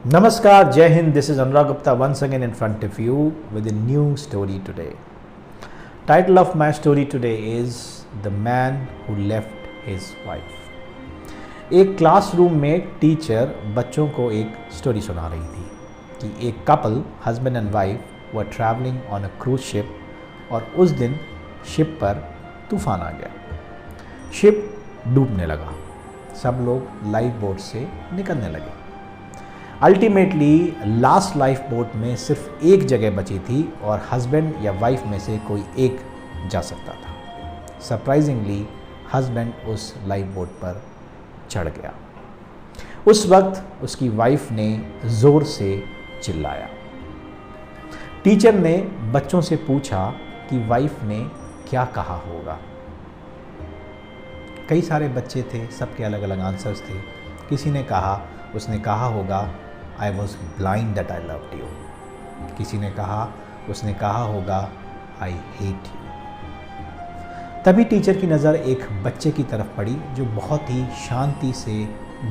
Namaskar, Jai Hind. This is Anurag Gupta once again in front of you with a new story today. Title of my story today is The Man Who Left His Wife. एक classroom में teacher बच्चों को एक story सुना रही थी कि एक couple husband and wife were travelling on a cruise ship और उस दिन शिप पर तूफान आ गया। शिप डूबने लगा। सब लोग लाइफ बोट से निकलने लगे। अल्टीमेटली लास्ट लाइफ बोट में सिर्फ एक जगह बची थी और हस्बैंड या वाइफ में से कोई एक जा सकता था। सरप्राइजिंगली हस्बैंड उस लाइफ बोट पर चढ़ गया। उस वक्त उसकी वाइफ ने ज़ोर से चिल्लाया। टीचर ने बच्चों से पूछा कि वाइफ ने क्या कहा होगा। कई सारे बच्चे थे, सबके अलग अलग आंसर्स थे। किसी ने कहा, उसने कहा होगा I was blind that I loved you. किसी ने कहा, उसने कहा होगा आई हेट यू। तभी टीचर की नज़र एक बच्चे की तरफ पड़ी जो बहुत ही शांति से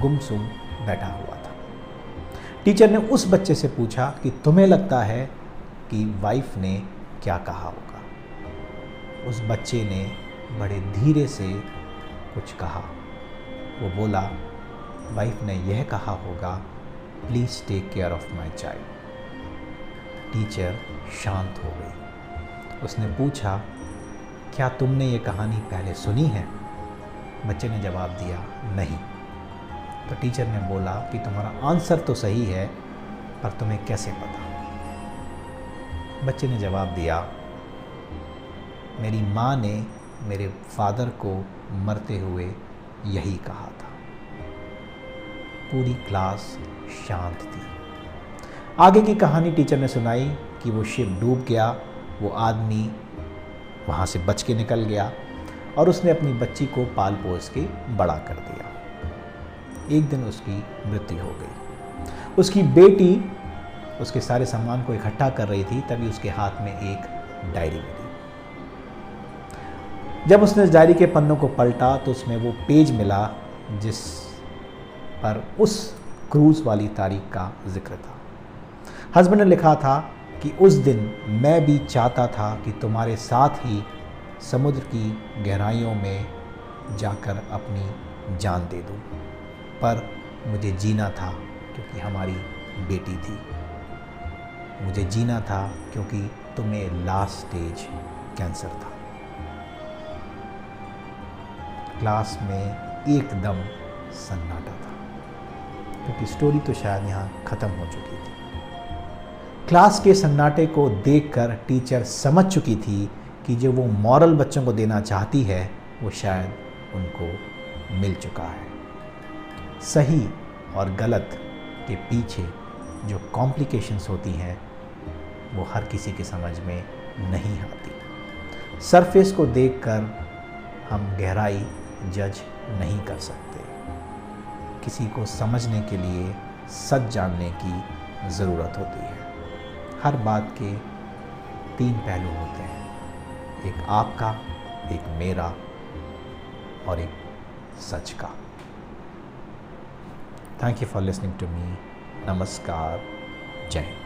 गुमसुम बैठा हुआ था। टीचर ने उस बच्चे से पूछा कि तुम्हें लगता है कि वाइफ ने क्या कहा होगा। उस बच्चे ने बड़े धीरे से कुछ कहा। वो बोला, वाइफ ने यह कहा होगा, please take care of my child. Teacher शांत हो गई। उसने पूछा, क्या तुमने ये कहानी पहले सुनी है? बच्चे ने जवाब दिया, नहीं। तो टीचर ने बोला कि तुम्हारा आंसर तो सही है, पर तुम्हें कैसे पता? बच्चे ने जवाब दिया, मेरी माँ ने मेरे फादर को मरते हुए यही कहा था। पूरी क्लास शांत थी। आगे की कहानी टीचर ने सुनाई कि वो शिप डूब गया, वो आदमी वहाँ से बच के निकल गया और उसने अपनी बच्ची को पाल पोस के बड़ा कर दिया। एक दिन उसकी मृत्यु हो गई। उसकी बेटी उसके सारे सामान को इकट्ठा कर रही थी, तभी उसके हाथ में एक डायरी मिली। जब उसने इस डायरी के पन्नों को पलटा तो उसमें वो पेज मिला जिस पर उस क्रूज़ वाली तारीख का जिक्र था। हस्बैंड ने लिखा था कि उस दिन मैं भी चाहता था कि तुम्हारे साथ ही समुद्र की गहराइयों में जाकर अपनी जान दे दूं, पर मुझे जीना था क्योंकि हमारी बेटी थी। मुझे जीना था क्योंकि तुम्हें लास्ट स्टेज कैंसर था। क्लास में एकदम सन्नाटा था क्योंकि स्टोरी तो शायद यहाँ ख़त्म हो चुकी थी। क्लास के सन्नाटे को देखकर टीचर समझ चुकी थी कि जो वो मॉरल बच्चों को देना चाहती है वो शायद उनको मिल चुका है। सही और गलत के पीछे जो कॉम्प्लिकेशंस होती हैं वो हर किसी के समझ में नहीं आती। सरफेस को देखकर हम गहराई जज नहीं कर सकते। किसी को समझने के लिए सच जानने की ज़रूरत होती है। हर बात के 3 पहलू होते हैं, एक आपका, एक मेरा और एक सच का। Thank you for listening to me. नमस्कार, जय हिंद।